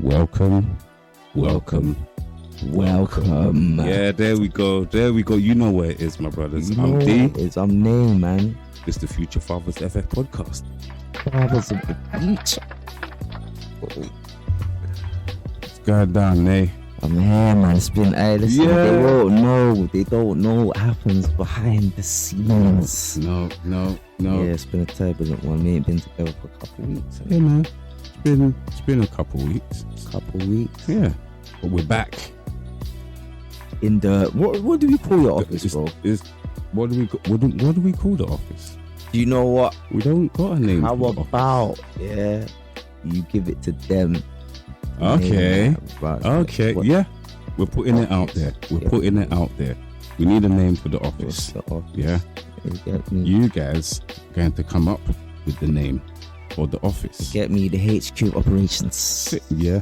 Welcome. Yeah, there we go. You know where it is, my brothers. I'm D. I'm Nay, man. It's the Future Fathers FF podcast. Fathers of the future. It's going down, Nay. I'm here, man. It's been, listen, they don't know what happens behind the scenes. No. Yeah, it's been a turbulent one. We ain't been together for a couple of weeks. Yeah, man. It's been a couple of weeks. Yeah. But we're back. In the what do we call your office, bro? What do we call the office? Do you know what? We don't got a name. How about you give it to them? Okay. Right. Yeah. We're putting it out there. Putting it out there. We need a name for the office. Yeah. You guys are going to come up with the name for the office. Get me the HQ operations. Yeah.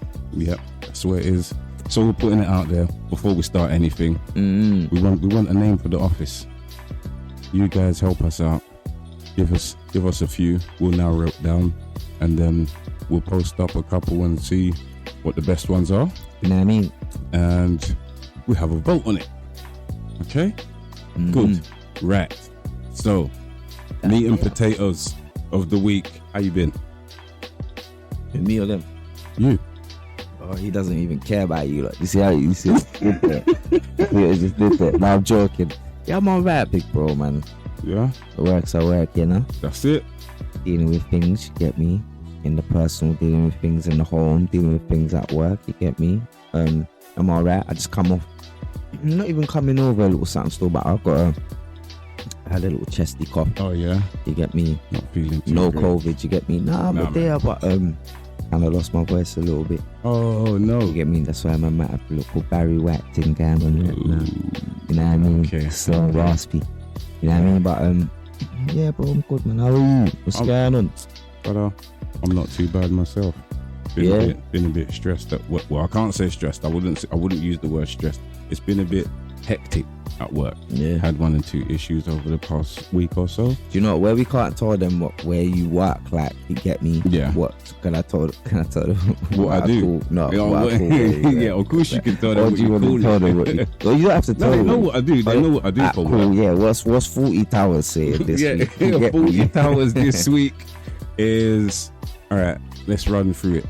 That's where it is. So we're putting it out there before we start anything. We want a name for the office. You guys help us out. Give us a few. We'll narrow it down, and then we'll post up a couple and see what the best ones are. You know what I mean? And we have a vote on it. Okay? Good. Right. So, meat and potatoes of the week. How you been? Me or them? You. Oh, he doesn't even care about you. Like, you see how you see did that? Yeah, just did that. No, I'm joking. Yeah, I'm alright, big bro, man. Yeah. The work's at work, you know. That's it. Dealing with things, you get me. In the personal, dealing with things in the home, dealing with things at work, you get me. I'm alright. I just come off. I'm not even coming over a little something still, but I had a little chesty cough. Oh yeah. You get me. Not feeling too no great. COVID. You get me. Nah, I'm there, but kind of lost my voice a little bit. Oh no. You get me? That's why I might have a little Barry White thing going on right now. You know what I mean? Okay. So raspy. You know what I mean? But yeah, bro, I'm good, man. How are you? What's going on? But I'm not too bad myself. Been a bit stressed at work. Well, I can't say stressed. I wouldn't use the word stressed. It's been a bit hectic at work. Yeah. Had 1 and 2 issues over the past week or so. Do you know where we can't tell them where you work? Like, you get me? Yeah. What can I tell them? What I do? Call? No. Yeah, what I call, yeah, of course you can tell them what what you want to tell them. Well, you don't have to tell They them. know what I do. They know what I do for cool. work. Yeah. What's 40 Towers saying this week? You get 40 me? Towers this week is all right. Let's run through it.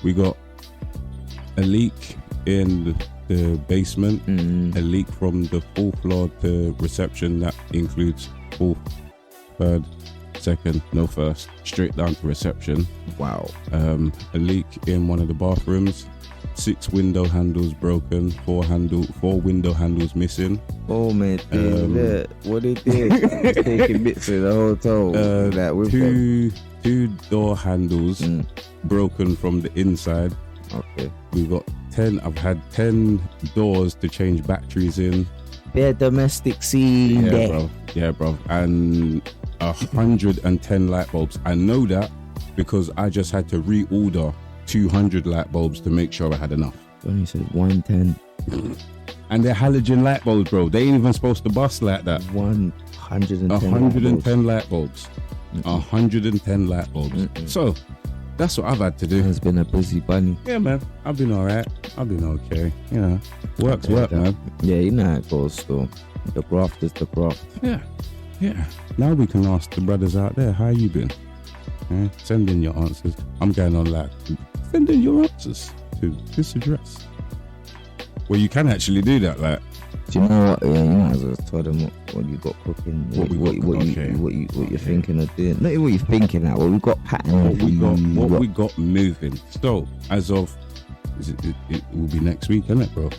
We got a leak in the basement, a leak from the 4th floor to reception. That includes 4th, 3rd, 2nd, no 1st, straight down to reception. Wow. A leak in one of the bathrooms. 6 window handles broken. 4 window handles missing. Oh man, what they did? Taking bits of the hotel. Two door handles broken from the inside. Okay. We've got 10. I've had 10 doors to change batteries in. They're domestic scene. Yeah, bro. And 110 light bulbs. I know that because I just had to reorder 200 light bulbs to make sure I had enough. When you said 110. And they're halogen light bulbs, bro. They ain't even supposed to bust like that. 110 light bulbs. 110 light bulbs. So that's what I've had to do. It's been a busy bunny. Yeah, man. I've been alright. I've been okay. You know, work's work, man. Yeah, you know how it goes. So the graft is the graft. Yeah. Now we can ask the brothers out there, how you been? Send in your answers. I'm going on like, send in your answers to this address. Well, you can actually do that, like. Do you know what? Yeah, you might as well tell them what you got cooking. What you're thinking of doing. Not even what you're thinking of. What we got patterned. What we got moving. So as of, it will be next week, isn't it, bro?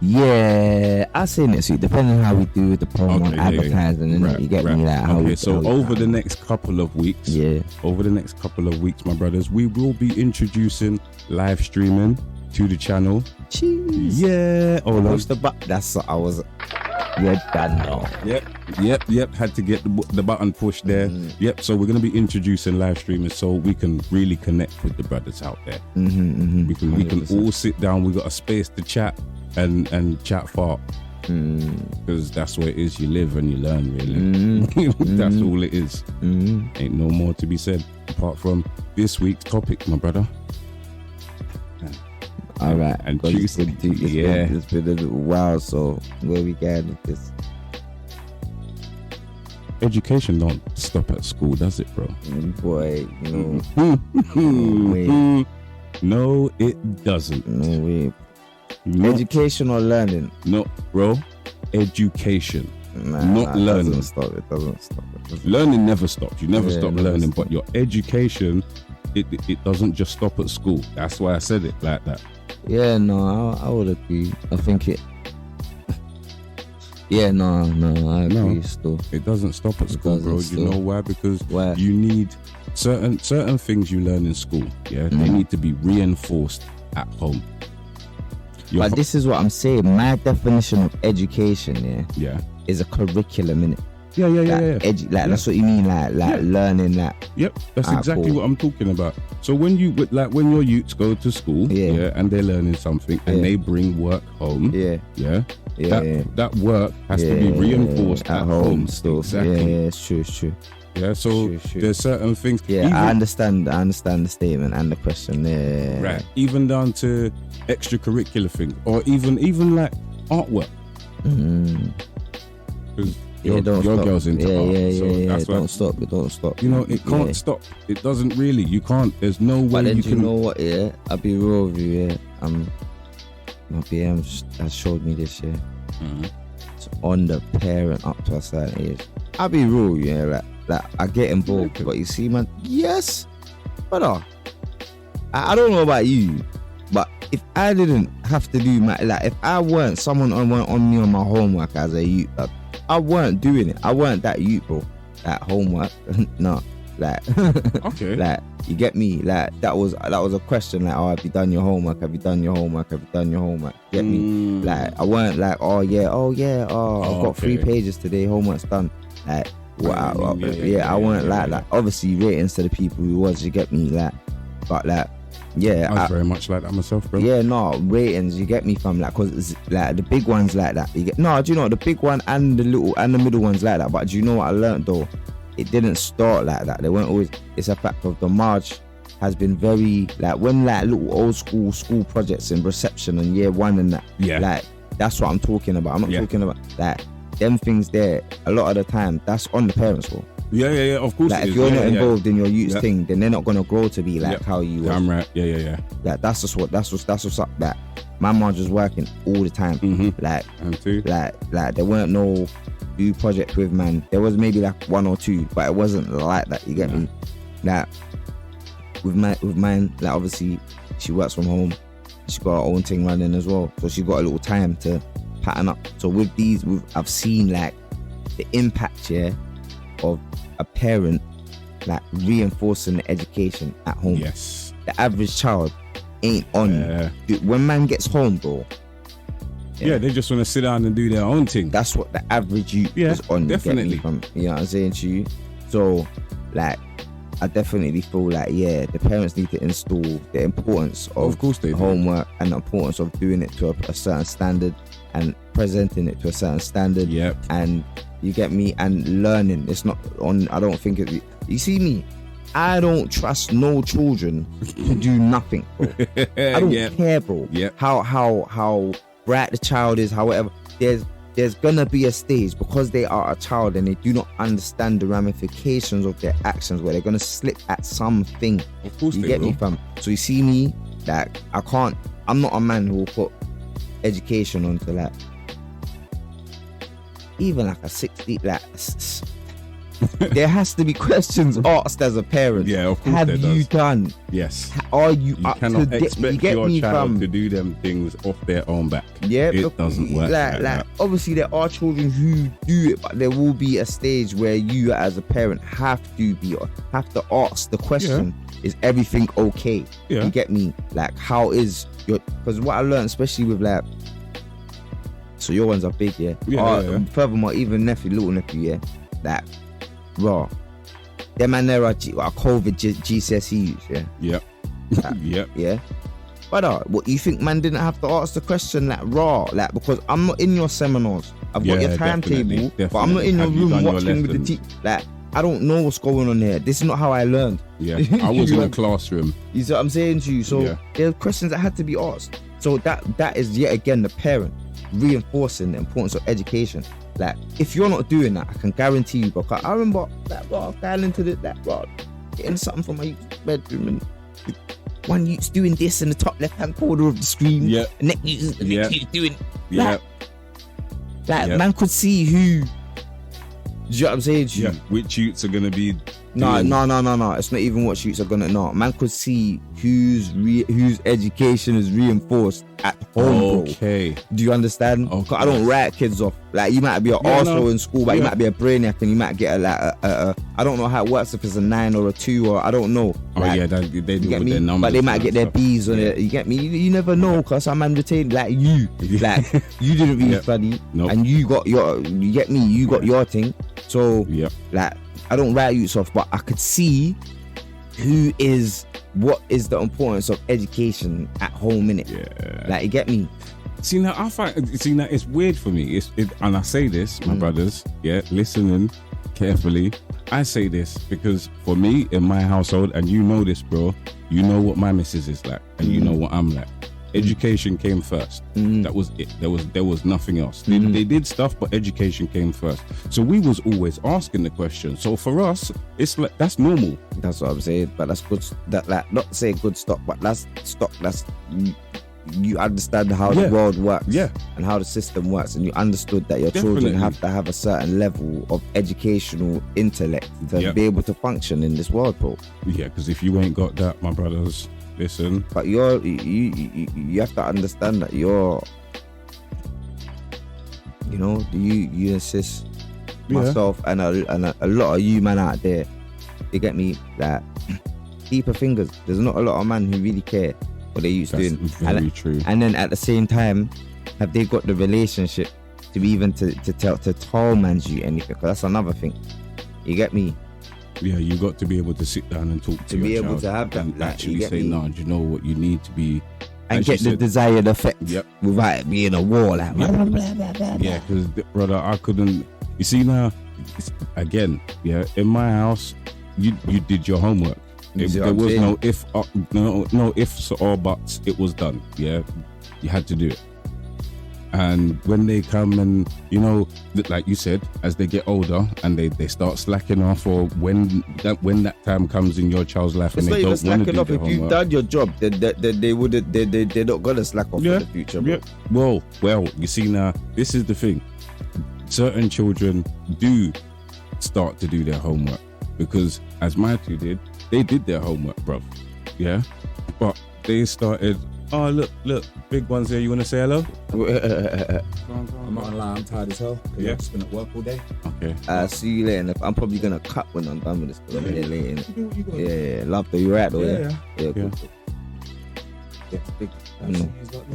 Yeah, I say next week, depending on how we do with the promo and advertising, and right, you get me that. Okay, so over the next couple of weeks, my brothers, we will be introducing live streaming to the channel. Jeez. Yeah. Oh, push the button. That's what I was. You're done now. Yep. Had to get the button pushed there. Yep. So we're gonna be introducing live streaming so we can really connect with the brothers out there. We can all sit down. We got a space to chat and chat fart. Because that's where it is. You live and you learn, really. That's all it is. Ain't no more to be said apart from this week's topic, my brother. All right, and it's juicy. it's been a little while. So where we going with this? Education don't stop at school, does it, bro? Boy, no way. No, it doesn't. No way. Education or learning? No, bro. Education. Not learning. It doesn't stop. Learning never stops. You never stop learning, stop. but your education, it doesn't just stop at school. That's why I said it like that. Yeah, no, I would agree. I think it. Yeah, no, I agree. No, still, it doesn't stop at school, bro. Still. You know why? Because you need certain things you learn in school. Yeah, they need to be reinforced at home. But this is what I'm saying. My definition of education, is a curriculum, innit? Yeah. That's what you mean, like learning, like. Yep, that's exactly what I'm talking about. So when when your youths go to school, and they're learning something, and they bring work home, that work has to be reinforced at home. Still, exactly. Yeah, it's true. Yeah, so there's certain things. Yeah, I understand the statement and the question. Yeah, right. Even down to extracurricular things, or even like artwork. Because your girl's into art, so that's why. Don't stop. You know, it can't stop. It doesn't really. You can't. There's no way. But then you can. You know what? Yeah, I'll be real with you. Yeah, my BM has showed me this. Yeah, it's on the parent up to a certain age. I'll be real. Yeah, like I get involved, but you see, man. Yes, but I don't know about you, but if I didn't have to do if I weren't someone on me on my homework as a youth, I weren't doing it. I weren't that youth, bro. That homework, no. Okay. Like, you get me? Like, that was a question. Like, have you done your homework? Have you done your homework? Get me? Like, I weren't like, I've got 3 pages today. Homework's done. Like, I weren't like that. Obviously, ratings to the people who was. You get me? Like, but like. Yeah, I was very much like that myself, bro. Yeah, no, ratings, you get me, fam, like, cause like the big ones like that. Do you know the big one and the little and the middle ones like that? But do you know what I learned though? It didn't start like that. They weren't always. It's a fact of the March has been very like when like little old school projects in reception and year 1 and that. Yeah, like that's what I'm talking about. I'm not talking about like them things there. A lot of the time, that's on the parents, bro. Yeah, of course. Like, if you're not involved in your youth thing, then they're not gonna grow to be like how you were. I'm right. Yeah. Like that's what's up. That my mom was working all the time. Like, there weren't no do projects with man. There was maybe like 1 or 2, but it wasn't like that. You get me? Like with mine, like obviously she works from home. She got her own thing running as well, so she got a little time to pattern up. So with these, I've seen like the impact of a parent like reinforcing the education at home. Yes. The average child ain't on. Dude, when man gets home, bro. Yeah, they just want to sit down and do their own thing. That's what the average youth is on. Definitely. You know what I'm saying to you? So, like, I definitely feel like, the parents need to install the importance of course they do. Homework and the importance of doing it to a certain standard and presenting it to a certain standard. Yep. And you get me? And learning. It's not on, I don't think it, you see me? I don't trust no children to do nothing, bro. I don't care, bro. Yeah. How bright the child is, however, there's gonna be a stage because they are a child and they do not understand the ramifications of their actions where they're gonna slip at something. Of course, you get me, fam? So you see me, like, I'm not a man who will put education onto like even like a 60, like there has to be questions asked as a parent. Yeah, of course. Have you done? Yes. Are you up cannot to expect your child to do them things off their own back. Yeah, it doesn't work like that. Obviously, there are children who do it, but there will be a stage where you, as a parent, have to ask the question: is everything okay? Yeah. You get me? Like, how is your? Because what I learned, especially with like, so your ones are big, yeah. Furthermore, even little nephew, that. Bro, them man there are COVID GCSEs, Yep. Yeah. But what you think, man didn't have to ask the question like because I'm not in your seminars. I've got your timetable, but I'm not in your room watching with the teacher. Like, I don't know what's going on here. This is not how I learned. Yeah, I was in a classroom. You see what I'm saying to you? So Yeah. there are questions that had to be asked. So that is yet again the parent reinforcing the importance of education. Like, if you're not doing that, I can guarantee you, because I remember that bro fell into that bro getting something from my youth's bedroom, and one youth's doing this in the top left hand corner of the screen. Yeah. The next youth's doing Yeah, like Yeah. man could see who. Do you know what I'm saying to you? yeah. Which youths are gonna be? No. doing- It's not even what shoots are gonna know. Man could see whose education is reinforced at home, bro. Okay. Do you understand? Okay. 'Cause I don't write kids off. Like, you might be an Yeah, arsehole no. in school, but you Yeah. might be a brainiac, and you might get a I don't know how it works, if it's a 9 or a 2, or I don't know. Oh Like, yeah, they you do get with me? their numbers. But they might and get their stuff. B's on Yeah. it. You get me? You never know, because some man retained, like you. Like, you didn't really Yeah. study, Nope. and you got your, you get me? You got your thing. So, Yeah. like, I don't write youths off, but I could see what is the importance of education at home, innit? Yeah. Like, you get me? See now, it's weird for me. And I say this, my brothers, yeah, listening carefully. I say this because for me in my household, and you know this, bro. You know what my missus is like, and you know what I'm like. Education came first. That was it. There was nothing else. They did stuff, but education came first. So we was always asking the question. So for us, it's like that's normal. That's what I'm saying. But that's good. That, like, not to say good stock, but that's stock. That's you understand how Yeah. the world works, Yeah. and how the system works, and you understood that your Definitely. children have to have a certain level of educational intellect to Yeah. be able to function in this world, bro. Yeah, because if you ain't got that, my brothers, listen. But you have to understand that you insist, Yeah. myself and a lot of you man out there, you get me, like, deeper fingers. There's not a lot of men who really care what they used to That's doing. very true. And then at the same time, have they got the relationship to be even to tell man's you anything? Because that's another thing. You get me? Yeah, you got to be able to sit down and talk to be your able child to have that, and like, actually you get say, me? no, do you know what you need to be, And as get you the said- desired effect Yep. without it being a war. Like, Yeah, because brother, I couldn't. You see now, again, yeah, in my house, you did your homework. You see what There I'm was saying? no ifs or buts. It was done. Yeah, you had to do it. And when they come and, like you said, as they get older and they start slacking off, or when that time comes in your child's life It's and not they even don't want to slacking do off. their If you've homework. done your job, they're not gonna slack off Yeah, in the future, bro. yeah. Well, you see now, this is the thing. Certain children do start to do their homework because, as my two did, they did their homework, bruv. Yeah, but they started. Oh, look, big one's here. You want to say hello? I'm not gonna lie, I'm tired as hell. Yeah. I've just been at work all day. Okay. See you later. I'm probably gonna cut when I'm done with this. But I'm here later. innit? Yeah. Love though. You're right though. Yeah. Yeah. Cool.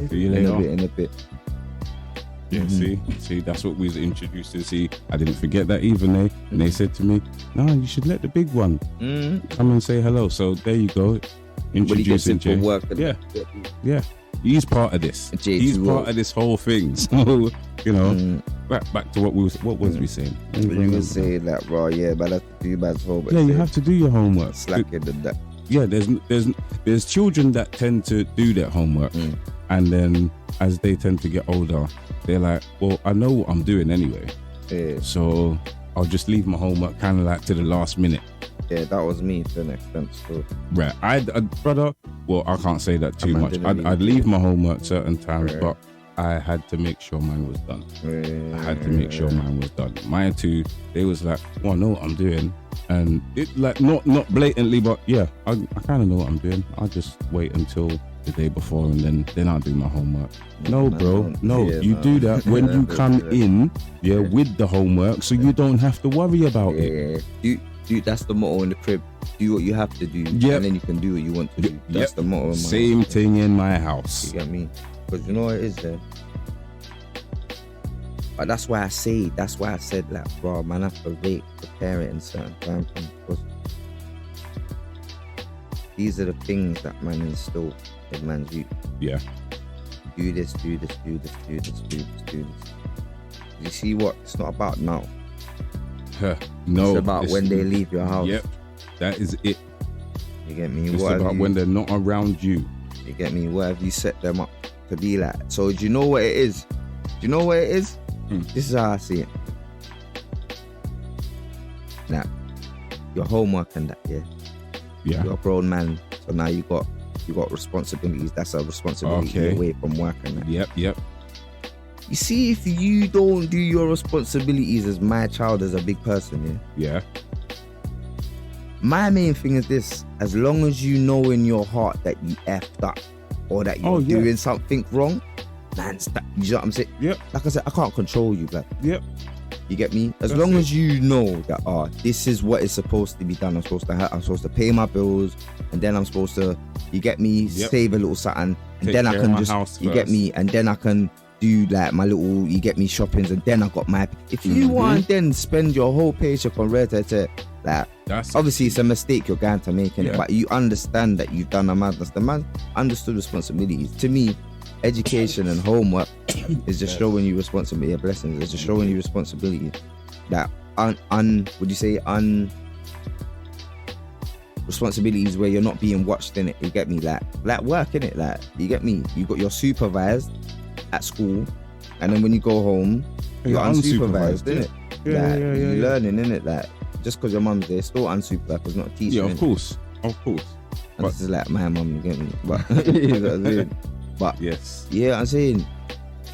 See you In later. a bit. In a bit. Yeah, see, that's what we was introduced to. See, I didn't forget that even. And they said to me, "No, you should let the big one come and say hello." So there you go. When he gets Introducing in Jay. from work. And Yeah, he's part of this. J2 He's Roll. part of this whole thing. So back to what was we saying? You would say that, bro. Yeah, but that's do man's homework. Yeah, you have to do your homework. slacking and that. Yeah, there's children that tend to do their homework, and then as they tend to get older, they're like, well, I know what I'm doing anyway, Yeah, so I'll just leave my homework kind of like to the last minute. yeah, that was me to an extent. So Right, I'd brother. Well, I can't say that too man much. didn't I'd leave leave my homework certain times, Right. but I had to make sure mine was done. yeah, I had to make sure mine was done. My two, they was like, well, I know what I'm doing. And it like not blatantly, but yeah, I kind of know what I'm doing. I'll just wait until the day before and then I'll do my homework. No, man, bro, don't- no, yeah, you no. do that when you come in, with the homework, so you don't have to worry about it. Yeah, do that's the motto in the crib. Do what you have to do, Yep. and then you can do what you want to do. That's Yep. the motto. In my Same house. thing in my house. You get me? Because you know what it is there. But that's why I said, like, bro, man, I have to rate the parent in certain time frames, because these are the things that man instill in man's youth. Yeah, Do this. You see what? It's not about now. No. It's about when they leave your house. Yep. That is it. You get me? It's about when they're not around you. You get me? What have you set them up to be like? So do you know what it is? Do you know what it is? This is how I see it. Now, your homework and that, yeah. You're a grown man, so now you got responsibilities. That's a responsibility away from work and that. Yep. You see, if you don't do your responsibilities as my child, as a big person, yeah. My main thing is this: as long as you know in your heart that you effed up or that you're doing something wrong, man, you know what I'm saying? Yep. Like I said, I can't control you, like. Yep. You get me? As long as you know that this is what is supposed to be done. I'm supposed to pay my bills, and then I'm supposed to, you get me, save a little something, and then I can just, you get me, and then I can do like my little, you get me, shoppings, and then I got my. If you want, then spend your whole paycheck on red, like, obviously it's a mistake you're going to make in it, but you understand that you've done a madness. The man understood responsibilities. To me, education and homework is just showing you responsibility. Blessings. It's just showing you responsibility. That would you say responsibilities where you're not being watched in it. You get me? Like work in it. Like, you get me? You got your supervised at school, and then when you go home, you're unsupervised, in it. You're learning in it. Like, just because your mum's there, still unsupervised, because not teaching. Yeah, of course. And this is like my mum. You get me? But you know what I'm saying? But yes, yeah, I'm saying.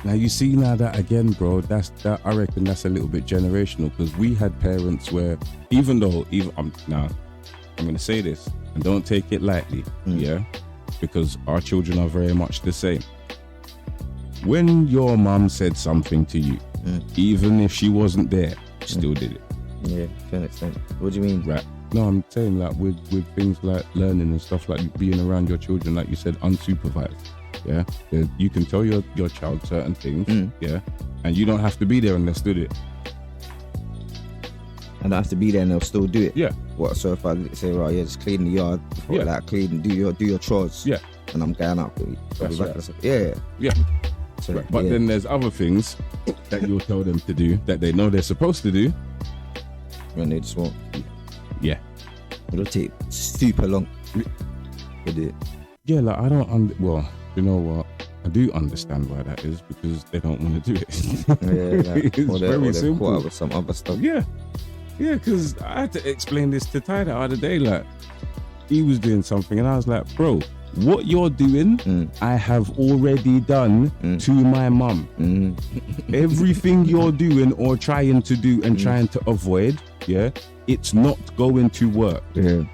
Now you see that again, bro. That I reckon that's a little bit generational, because we had parents where even I'm going to say this, and don't take it lightly, because our children are very much the same. When your mum said something to you, even if she wasn't there, she still did it. Yeah, to an extent. What do you mean? Right. No, I'm saying like with things like learning and stuff, like being around your children, like you said, unsupervised. Yeah, you can tell your child certain things, and you don't have to be there unless they do it. I don't have to be there and they'll still do it. Yeah. What? So if I say, right, just clean the yard, before that, do your chores. Yeah. And I'm going out. That's right. Yeah. So, right. But then there's other things that you'll tell them to do that they know they're supposed to do, when they just won't. Yeah. It'll take super long to do it. Yeah, like I don't. Well, you know what? I do understand why that is, because they don't want to do it. It's very simple. Caught up with some other stuff. Yeah, because I had to explain this to Ty the other day. Like, he was doing something, and I was like, bro, what you're doing, I have already done to my mum. Everything you're doing or trying to do and trying to avoid, it's not going to work. Yeah.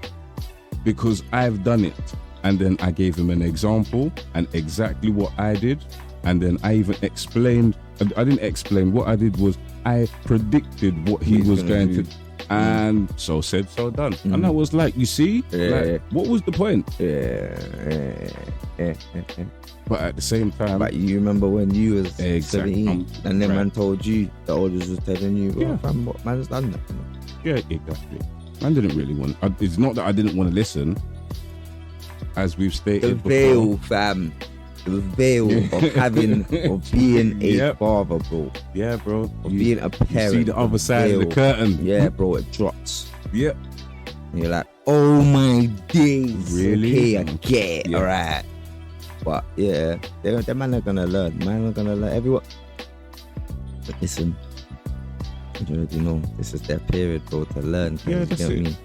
Because I've done it. And then I gave him an example and exactly what I did. And then I even explained, I didn't explain, what I did was I predicted what he was going to do. And so said, so done. And I was like, you see, like, what was the point? But at the same time, but you remember when you was 17 and then man told you, the oldest was telling you, fam, what man's done that? Yeah, exactly. Man didn't really want, it's not that I didn't want to listen, as we've stated the veil, before. Fam. The veil of being a father, bro. Yeah, bro. Of being a parent. You see the other side of the curtain. Yeah, bro, it drops. Yep. And you're like, oh my days. Really? Okay, I get it, alright. But yeah, the man are gonna learn. Everyone. But listen, you already know, this is their period, bro, to learn. Yeah, that's it.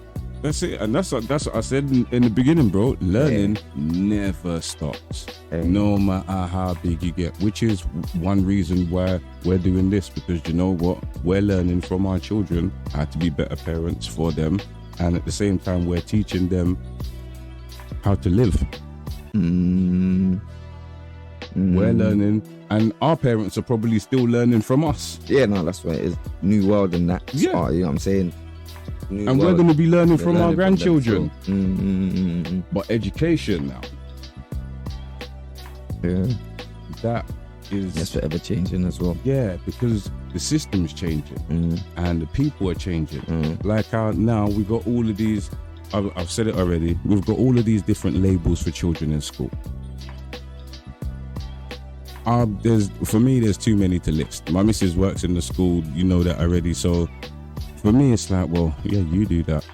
That's it, and that's what I said in the beginning, bro. Learning never stops, no matter how big you get. Which is one reason why we're doing this, because you know what, we're learning from our children how to be better parents for them, and at the same time, we're teaching them how to live. We're learning, and our parents are probably still learning from us. Yeah, no, that's what it is. New world and that. Yeah, you know what I'm saying. And we're going to be learning from our grandchildren. But education now, that's forever changing as well. Yeah, because the system's changing and the people are changing. Like how now we got all of these, I've said it already, we've got all of these different labels for children in school. For me, there's too many to list. My missus works in the school, you know that already, so for me, it's like, well, yeah, you do that.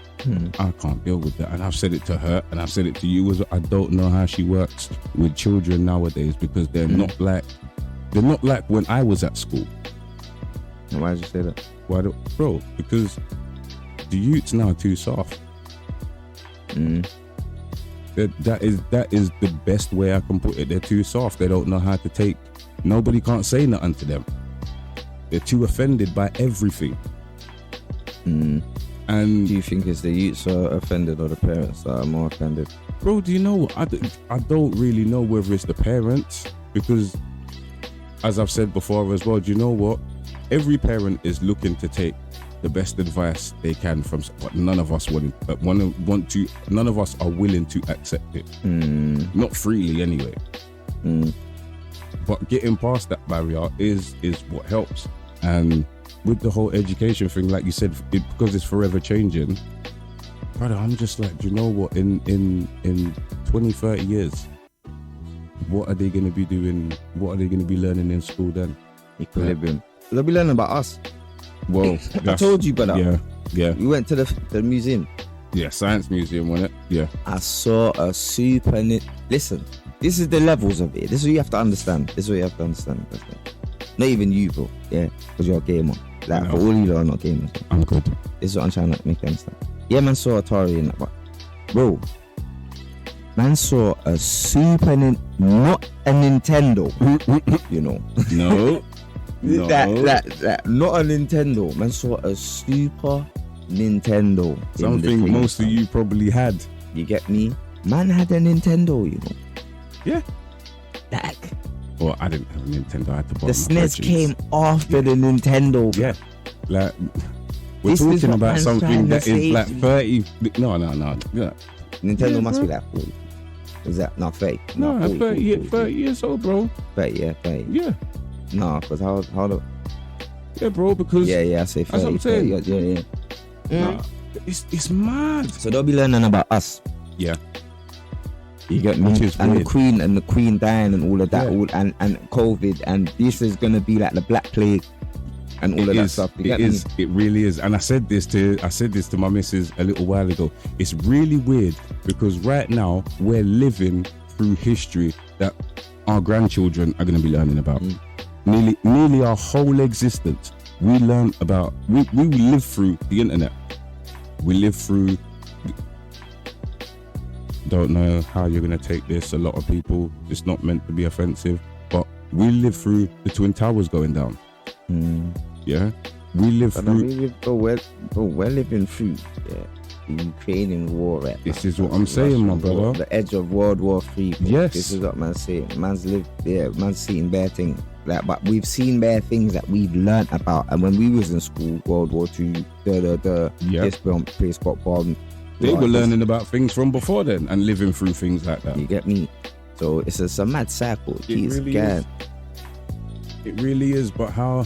I can't deal with that. And I've said it to her, and I've said it to you as well. I don't know how she works with children nowadays, because they're not like when I was at school. And why did you say that? Bro, because the youths now are too soft. That is the best way I can put it. They're too soft. They don't know how to take. Nobody can't say nothing to them. They're too offended by everything. And do you think it's the youths are offended or the parents that are more offended? Bro, do you know what? I don't really know whether it's the parents, because as I've said before as well, do you know what? Every parent is looking to take the best advice they can from, but none of us none of us are willing to accept it. Not freely anyway. But getting past that barrier is what helps. And with the whole education thing, like you said, because it's forever changing, brother, I'm just like, do you know what? In 20, 30 years, what are they going to be doing? What are they going to be learning in school then? Equilibrium. They'll be learning about us. Well, I told you, brother. Yeah. We went to the museum. Yeah, science museum, wasn't it? Yeah. I saw a super... Listen, this is the levels of it. This is what you have to understand. Not even you, bro. Yeah, because you're a gamer. Like, for all you that are not gamers. I'm good. This is what I'm trying to make you understand. Yeah, man saw Atari in that, but bro, man saw a not a Nintendo. You know. No. That not a Nintendo. Man saw a Super Nintendo. Something most of you probably had. You get me? Man had a Nintendo, you know. Yeah. Like. Well, I didn't have a Nintendo. I had to borrow the SNES came after the Nintendo. Yeah. Like, we're talking about something that is like 30. No. Yeah. Nintendo must be like 40. Is that not fake? No, 30 years old, bro. 30. Yeah. No, because how the... Yeah, bro, because... Yeah, I say 30. That's what I'm saying. 30, yeah. Nah, it's mad. So they'll be learning about us. Yeah. You get me? And weird. the queen dying and all of that, and COVID, and this is gonna be like the Black Plague and all of that stuff. It really is. And I said this to my missus a little while ago. It's really weird because right now we're living through history that our grandchildren are gonna be learning about. Nearly our whole existence. We learn about. We live through the internet. We live through. Don't know how you're going to take this. A lot of people, it's not meant to be offensive, but we live through the Twin Towers going down. Yeah, we live through. We're living through the Ukrainian war. Right this is what I'm saying, my brother. War, the edge of World War III. Yes, this is what man's saying. Man's lived. Yeah, man's seen bad things. Like, but we've seen bad things that we've learned about. And when we was in school, World War II, this spot bomb. They were learning about things from before then and living through things like that. You get me? So it's a mad cycle. It really is. But how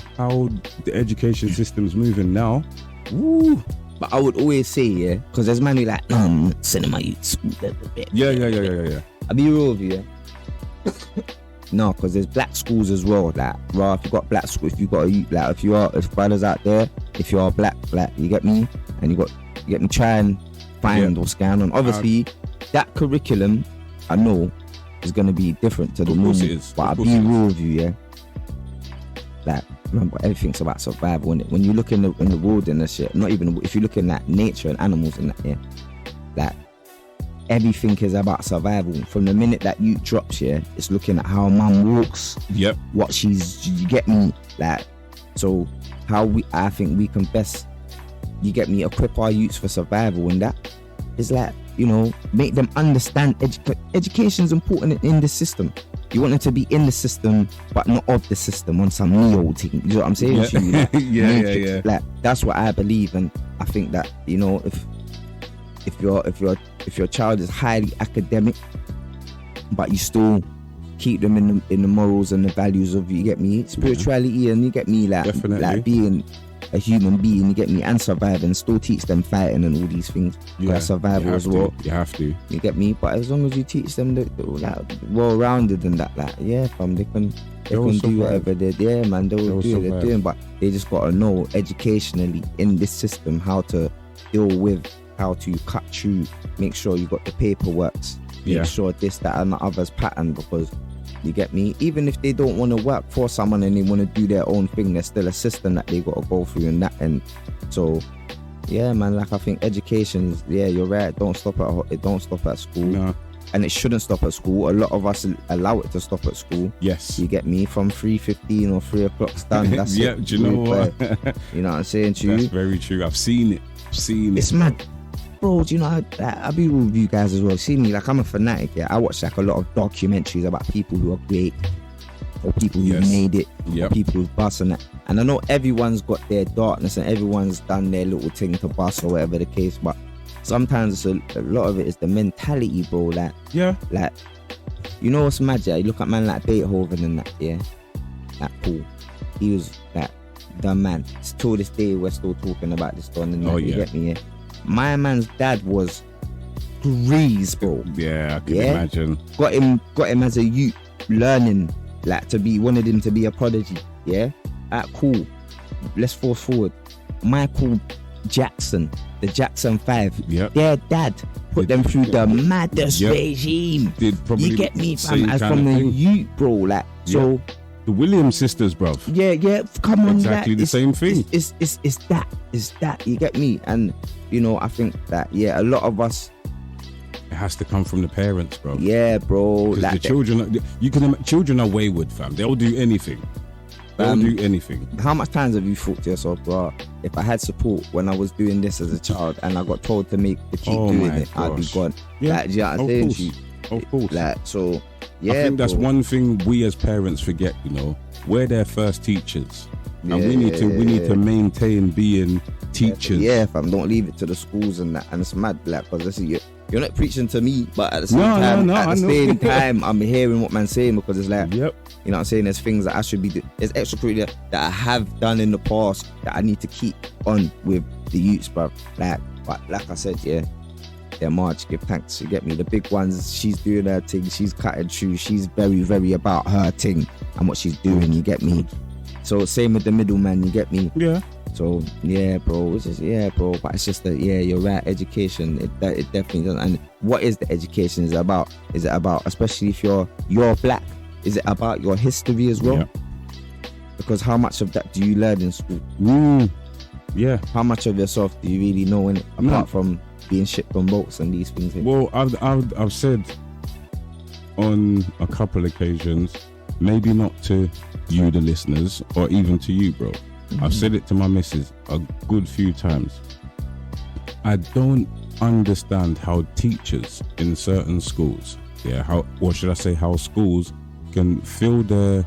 the education system's moving now? Woo. But I would always say, because there's man who like, no, I'm not sending my youth school. Yeah. I'll be real with you, No, because there's black schools as well. Like, right, if you got black school, if you got a youth, like, if brothers out there, if you are black, you get me, and you get me, try and find what's going on. Obviously, that curriculum, I know, is going to be different to the normal. But I'll be real with you, Like, remember, everything's about survival, innit? When you look in the wilderness, not even if you're looking at nature and animals and that, like, everything is about survival. From the minute that you drops, it's looking at how mum walks. Yep. What you get me? Like, so I think we can best, you get me, equip our youths for survival, and that is like, make them understand education's important in the system. You want them to be in the system, but not of the system on some neo thing. You know what I'm saying? Yeah. To you, like, yeah. Like, that's what I believe, and I think that, if your child is highly academic, but you still keep them in the morals and the values of, you get me, spirituality, and you get me, like being a human being, you get me, and surviving, still teach them fighting and all these things. Survival as well. You have to. You get me? But as long as you teach them like well-rounded and that, they They can do survive. whatever they're man. They'll do what they're survive. doing, but they just gotta know educationally in this system how to deal with, how to cut through, make sure you got the paperwork, make Yeah. sure this, that, and the other's pattern, because you get me. Even if they don't want to work for someone and they want to do their own thing, there's still a system that they gotta go through in that end. So yeah, man. Like I think education is, yeah, you're right. It don't stop at school. Nah. And it shouldn't stop at school. A lot of us allow it to stop at school. Yes. You get me? From 3:15 or 3 o'clock's done. That's Yeah, it. do you know what? You know what I'm saying to That's you? very true. I've seen it. It's mad. Bro, do you know, I be with you guys as well. See me, like I'm a fanatic, yeah. I watch like a lot of documentaries about people who are great, or people who Yes. made it, Yep. or people who've bust and that. And I know everyone's got their darkness and everyone's done their little thing to bust or whatever the case, but sometimes a lot of it is the mentality, bro. Yeah. Like, you know what's mad, yeah? You look at man like Beethoven and that, yeah? Like Paul. He was like the man. Till this day, we're still talking about this one and that, Oh, you yeah. get me, yeah? My man's dad was grease, bro. Yeah, I can Yeah. imagine. Got him as a youth, learning, like wanted him to be a prodigy, yeah? Cool. Let's force forward. Michael Jackson, the Jackson 5, Yep. their dad put them through the maddest Yep. regime. Did probably You get me, same fam, as kind from of the thing. youth, bro. Like, so The Williams sisters, bruv. yeah, come on, Exactly like, the it's- same thing. It's that. You get me, and you know, I think that a lot of us, It has to come from the parents, bro. yeah, bro. Because Like, the children, children are wayward, fam. They'll do anything. They'll do anything. how much times have you thought to yourself, bro? If I had support when I was doing this as a child, and I got told to keep Oh doing my it, I'd be gosh. gone. Yeah, Like, do you know what I'm of saying course. to you? Of course. Like, so, yeah, I think that's bro. one thing we as parents forget. You know, we're their first teachers, and we need Yeah. to maintain being teachers. Yeah, fam, don't leave it to the schools and that. And it's mad, like, because listen, you're not preaching to me, but at the same No, time, no, at I the know. same time, I'm hearing what man's saying, because it's like, Yep. you know what I'm saying, there's things that I should be doing. There's extracurricular that I have done in the past that I need to keep on with the youths, bro. Like, but like I said, yeah, March, give thanks. You get me? The big ones, she's doing her thing, she's cutting through, she's very, very about her thing and what she's doing, you get me? So same with the middleman, you get me? Yeah. So yeah, bro, it's just, yeah, bro. But it's just that, yeah, you're right. Education, it definitely doesn't. And what is the education? Is it about? Especially if you're black? Is it about your history as well? Yeah. Because how much of that do you learn in school? Yeah. How much of yourself do you really know in it, apart from being shipped on boats and these things? Well, I've said on a couple occasions, maybe not to you, the listeners, or even to you, bro. I've said it to my missus a good few times. I don't understand how teachers in certain schools, how schools can fill their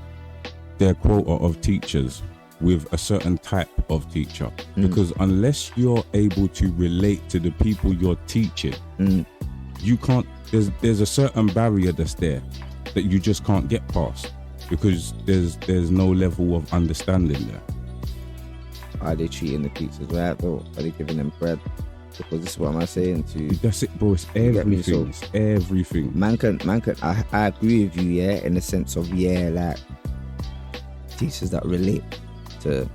quota of teachers with a certain type of teacher. Because unless you're able to relate to the people you're teaching, you can't, there's a certain barrier that's there that you just can't get past, because there's no level of understanding there. Are they treating the teachers right though? Are they giving them bread? Because this is what I'm saying to you. That's it, bro. It's get me? everything. It's everything. Man can I agree with you, yeah, in the sense of, yeah, like teachers that relate to,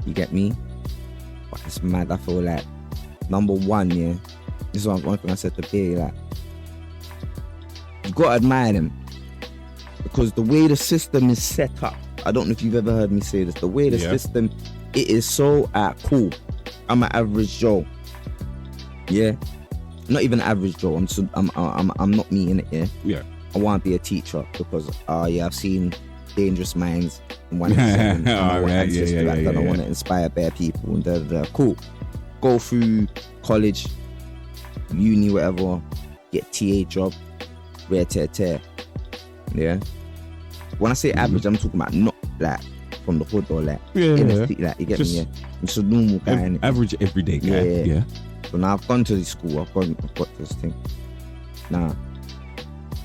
you get me? But it's mad. I feel like, number one, yeah, this is one thing I said to Bay, like, you gotta admire them, because the way the system is set up, I don't know if you've ever heard me say this, the way the system, it is so cool. I'm an average Joe, yeah, not even an average Joe. I'm not meeting it, yeah. Yeah. I want to be a teacher because I've seen Dangerous Minds and 1 and 7. All right, yeah. I want to inspire bare people and da. Cool. Go through college, uni, whatever, get TA job, rare tear. Yeah. When I say average, I'm talking about not like from the hood or like in the city, like, you get me? Yeah. I'm just a normal guy. innit? Average everyday guy. Yeah. So now I've gone to the school, I've got this thing. Now,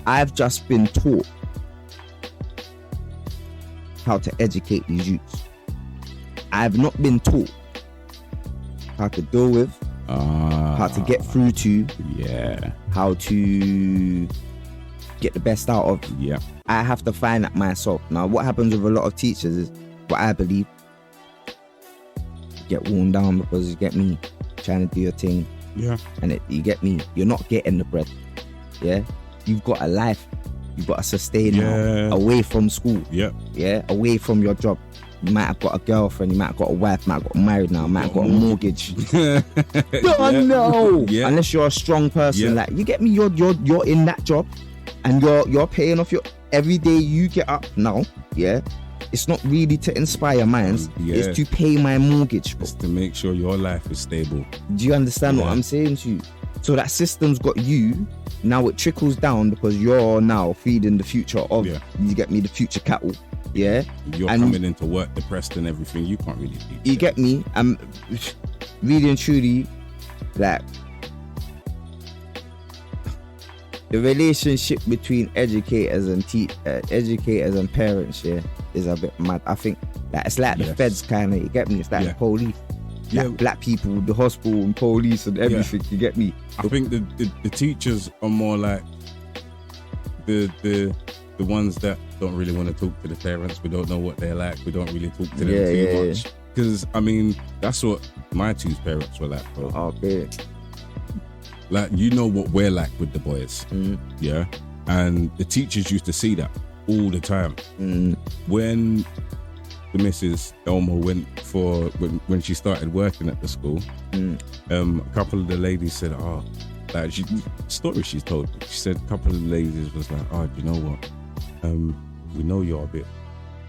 I've just been taught how to educate these youths. I've not been taught how to deal with, how to get through to, Yeah. how to get the best out of. Yeah. I have to find that myself. Now, what happens with a lot of teachers is, what I believe, you get worn down because you get me trying to do your thing. Yeah. And you get me, you're not getting the bread. Yeah. You've got a life. You've got to sustain now, away from school. Yeah. Yeah. Away from your job. You might have got a girlfriend, you might have got a wife, might have got married now, might have got a mortgage. No. Yeah. Unless you're a strong person, like, you get me, you're in that job and you're paying off your every day you get up now, yeah. It's not really to inspire minds, it's to pay my mortgage. It's to make sure your life is stable. Do you understand what I'm saying to you? So that system's got you, now it trickles down because you're now feeding the future of, you get me, the future cattle. Yeah, you're coming into work depressed and everything. You can't really do. You get me? I'm really and truly, like, the relationship between educators and educators and parents, is a bit mad. I think that it's like the feds kind of. You get me? It's like the police. Like black people, the hospital and police and everything. You get me? I think the teachers are more like the ones that don't really want to talk to the parents. We don't know what they're like. We don't really talk to them too much. Because, I mean, that's what my two parents were like, bro. Okay. Like, you know what we're like with the boys. Yeah? And the teachers used to see that all the time. When the Mrs. Elmo went when she started working at the school, a couple of the ladies said, like, story she's told, she said a couple of the ladies was like, do you know what? We know you're a bit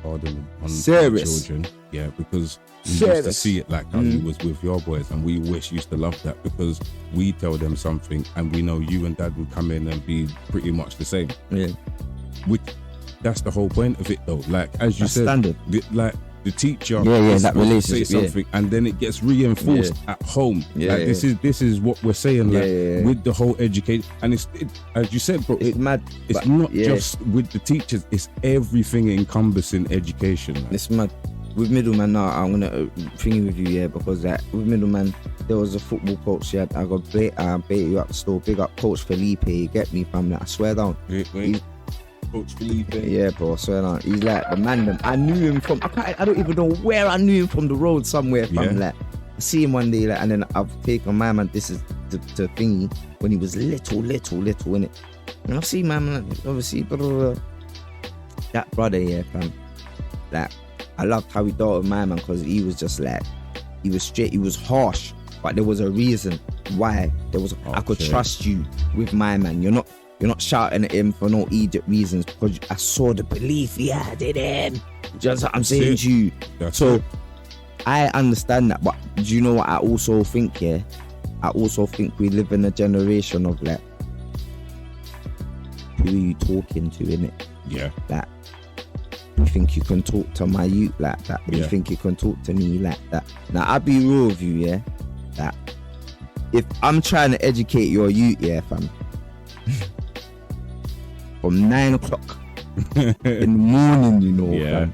hard on children, because we used to see it like how you was with your boys, and we always used to love that because we tell them something and we know you and dad would come in and be pretty much the same. That's the whole point of it, though. Like, as you said, standard. Like, the teacher that relationship, say something, and then it gets reinforced at home. This is what we're saying, like, with the whole education. And it's as you said, bro, it's mad. It's not just with the teachers, it's everything encompassing education. Like. It's mad. With Middleman now, I'm gonna think with you, because with Middleman, there was a football coach. I got bait you up still. Big up Coach Felipe. You get me, family? I swear down. Coach Felipe. Yeah, bro, I swear down. He's like the man. I knew him from. I don't even know where I knew him from. The road somewhere. From like, I see him one day, like, and then I've taken my man. This is the thingy when he was little in it. And I've seen my man, obviously, that brother, fam. Like, I loved how he dealt with my man because he was just like, he was straight, he was harsh, but there was a reason why. I could trust you with my man. You're not shouting at him for no idiot reasons, because I saw the belief he had in him. Just what I'm saying to you. I understand that, but do you know what I also think? I also think we live in a generation of, like, who are you talking to, innit? Yeah. Like, you think you can talk to my youth like that? You think you can talk to me like that? Now, I'll be real with you, that if I'm trying to educate your youth, fam, from 9 o'clock in the morning, fam,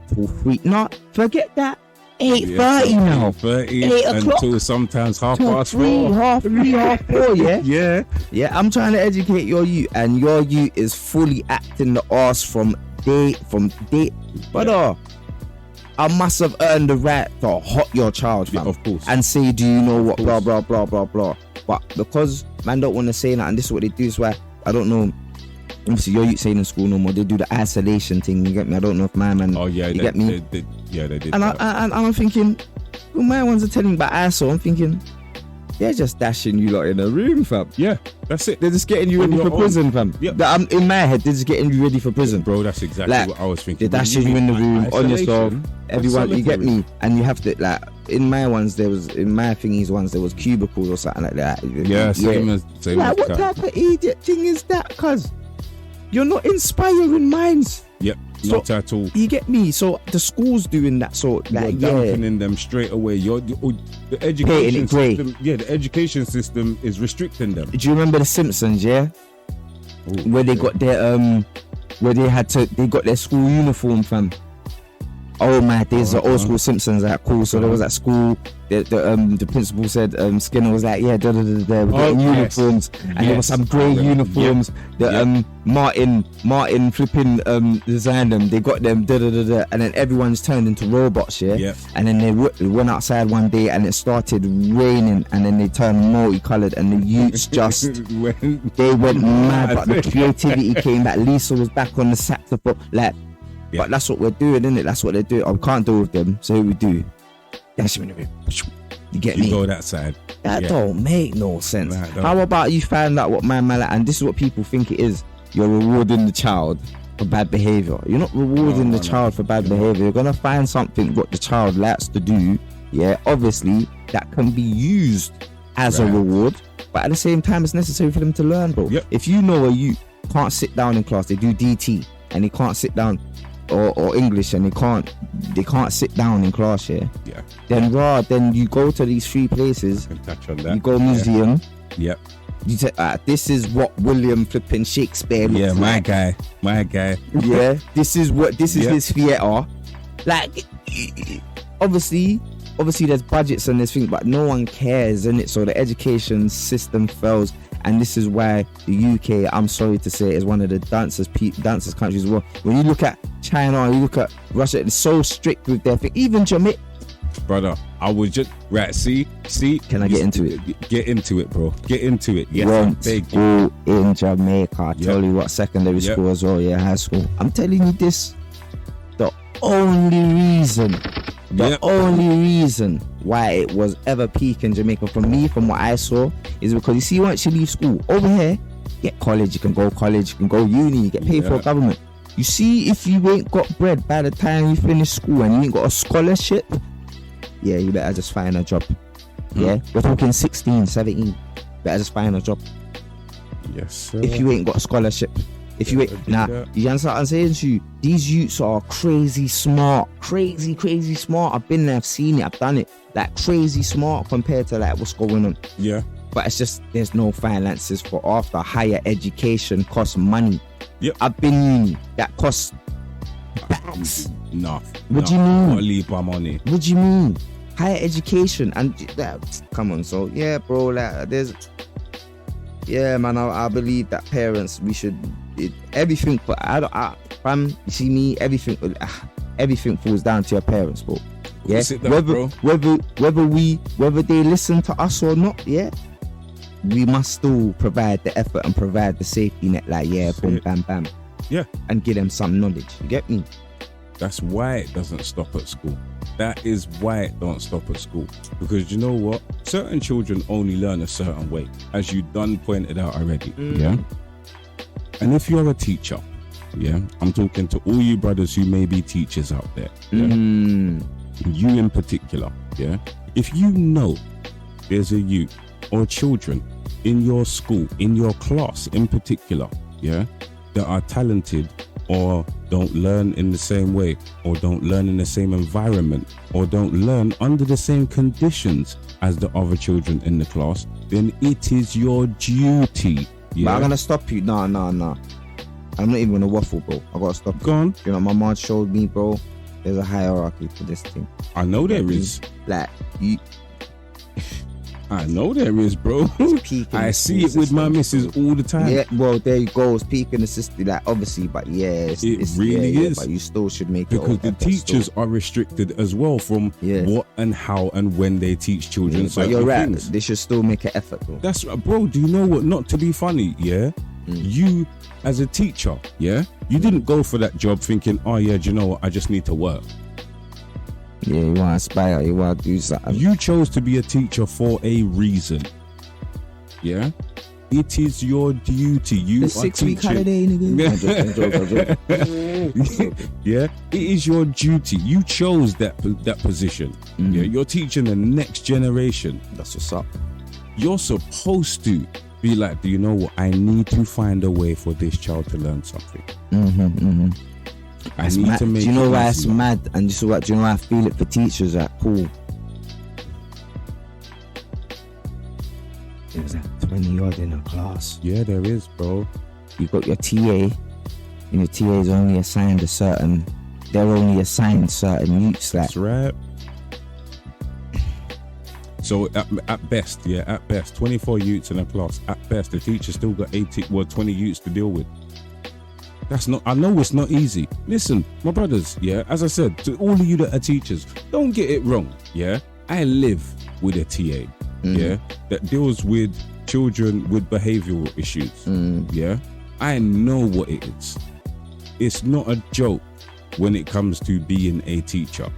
for free. No, forget that. 8:30 now. 8 o'clock until sometimes half past 4. Half 4, Yeah, I'm trying to educate your youth, and your youth is fully acting the arse from day. But I must have earned the right to hot your child, fam. Of course. And say, do you know what, blah, blah, blah, blah, blah. But because man don't want to say that, and this is what they do, is why, I don't know, obviously you're saying in school no more, they do the isolation thing, you get me? I don't know if my man, you get me? They did. And I'm thinking, well, my ones are telling about ISO, I'm thinking, they're just dashing you lot in a room, fam. Yeah, that's it. They're just getting you ready for prison, fam. Yeah. In my head, they're just getting you ready for prison. Bro, that's exactly what I was thinking. They're dashing you in the room, on yourself, everyone, you get me? And you have to, like, in my thingies ones, there was cubicles or something like that. Yeah, same as like, what type of idiot thing is that? Cuz you're not inspiring minds. Yep, not at all. You get me? So the school's doing that sort, like, dampening them straight away. The education system, the education system is restricting them. Do you remember The Simpsons? Where they got their they got their school uniform, fam. Oh my days, the old school Simpsons, like cool. So there was at school, the principal said Skinner was like, yeah, we got uniforms, and there were some grey uniforms. Martin flipping designed them. They got them, and then everyone's turned into robots, yeah. And then they went outside one day, and it started raining, and then they turned multicolored, and the youths just they went mad. But the creativity came back. Lisa was back on the saxophone, like. But that's what we're doing, isn't it? That's what they do. I can't do with them, so here we do. You get me? You go that side. That don't make no sense. How about you find out what my man, and this is what people think it is. You're rewarding the child for bad behavior. You're not rewarding the child for bad behavior. You're gonna find something what the child likes to do. Yeah, obviously that can be used as a reward, but at the same time, it's necessary for them to learn, bro. If you know a youth can't sit down in class, they do DT and they can't sit down. Or English, and they can't sit down in class, then you go to these 3 places. Touch on that. You go museum. You say, this is what William flipping Shakespeare looks like. My guy. Yeah, this is his theatre. Like, obviously there's budgets and there's things, but no one cares, innit? So the education system fails. And this is why the UK, I'm sorry to say, is one of the dancers countries as well. When you look at China, you look at Russia, it's so strict with their thing. Even Jamaica. Brother, I was just, see? Can I get into it? Get into it, bro. Get into it. Yes, went school in Jamaica. I tell you what, secondary school as well, high school. I'm telling you this, the only reason why it was ever peak in Jamaica from what I saw is because you see, once you leave school over here, get college, you can go uni, you get paid for government. You see, if you ain't got bread by the time you finish school and you ain't got a scholarship, you better just find a job. We're talking 16, 17, better just find a job. Yes, sir. If you ain't got a scholarship. If you ain't, you understand what I'm saying to you? These youths are crazy smart. I've been there, I've seen it, I've done it. Like, crazy smart compared to like what's going on. Yeah. But it's just, there's no finances for after higher education costs money. Yep. I've been uni, that costs bags. No. What do you mean? Not leave my money. What do you mean? Higher education and come on. So yeah, bro, like there's. Yeah, man, I believe that parents, we should everything. But you see me, everything falls down to your parents, bro. Yeah, whether they listen to us or not, we must still provide the effort and provide the safety net. Like, boom, bam, bam. Yeah, and give them some knowledge. You get me? That's why it doesn't stop at school. That is why it don't stop at school. Because you know what? Certain children only learn a certain way, as you done pointed out already. Yeah. And if you're a teacher, I'm talking to all you brothers who may be teachers out there. You in particular, if you know there's a youth or children in your school, in your class in particular, that are talented or don't learn in the same way, or don't learn in the same environment, or don't learn under the same conditions as the other children in the class, then it is your duty. But I'm gonna stop you. No. I'm not even gonna waffle, bro. I gotta stop. Go on. You know, my mom showed me, bro, there's a hierarchy for this thing. I know there is. Like, you. I know there is, bro. I see it with my missus all the time. Yeah, well, there you go. It's peaking the system, like, obviously, but it's really is. But you still should make it. Because the teachers are restricted as well from what and how and when they teach children. But you're right. They should still make an effort, bro. That's right, bro. Do you know what? Not to be funny, you as a teacher, you didn't go for that job thinking, oh yeah, do you know what? I just need to work. Yeah, you want to aspire, you want to do something. You chose to be a teacher for a reason. Yeah? It is your duty. You are 6 week holiday, nigga. Yeah? It is your duty. You chose that position. Yeah? You're teaching the next generation. That's what's up. You're supposed to be like, do you know what? I need to find a way for this child to learn something. I need to make. Do you know why it's mad? And this is what, do you know why I feel it for teachers? Like, cool. There's like 20 odd in a class. Yeah, there is, bro. You got your TA, and your TA is only assigned a certain they're only assigned certain youths. Like, That's right. So at best, 24 youths in a class. At best, the teacher still got 20 youths to deal with. That's not. I know it's not easy. Listen, my brothers. Yeah, as I said to all of you that are teachers, don't get it wrong. Yeah, I live with a TA. Yeah, that deals with children with behavioural issues. Yeah, I know what it is. It's not a joke when it comes to being a teacher.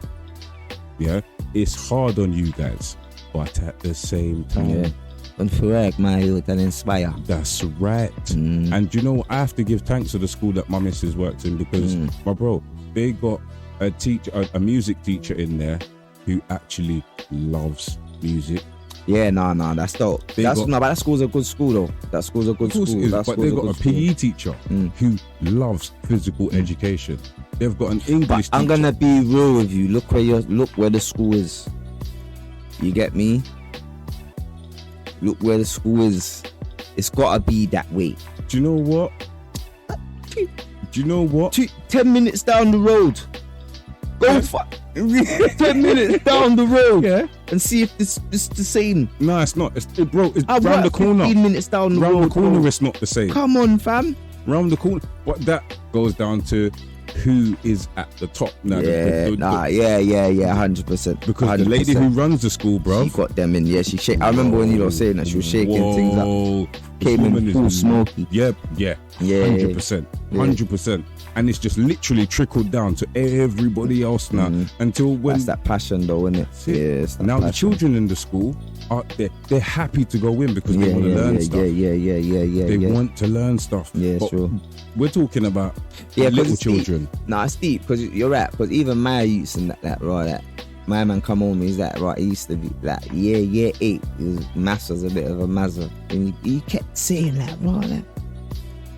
Yeah, it's hard on you guys. But at the same time, and for work, my youth and inspire. That's right. And you know, I have to give thanks to the school that my missus works in, because my bro, they got a teacher, a music teacher in there who actually loves music. Yeah, no, that's dope. But that school's a good school though. That school's a good school. But they've got a PE teacher who loves physical education. They've got an English teacher. I'm gonna be real with you. Look where the school is. You get me? Look where the school is. It's gotta be that way. Do you know what? 10 minutes down the road. Go 10 minutes down the road. Yeah. And see if this is the same. No, it's not. It's round the corner. 15 minutes down the road. Round the corner, bro. it's not the same. Come on, fam. Round the corner. But that goes down to who is at the top now. Yeah, 100%. Because 100%. the lady who runs the school, bro, she got them in. Yeah, she shake. I remember when you were saying that she was shaking things up. Came in full smoky. Yeah, 100%. And it's just literally trickled down to everybody else now. Until when that's that passion, though, isn't it? Yes. Now the children in the school are they're happy to go in because they want to learn stuff. They want to learn stuff. Yeah, but sure. We're talking about little children. Nah, it's deep, because you're right. Because even my youths and that my man come home, he's like, right, he used to be like, year 8, he was maths was a bit of a mazza. And he kept saying like, right,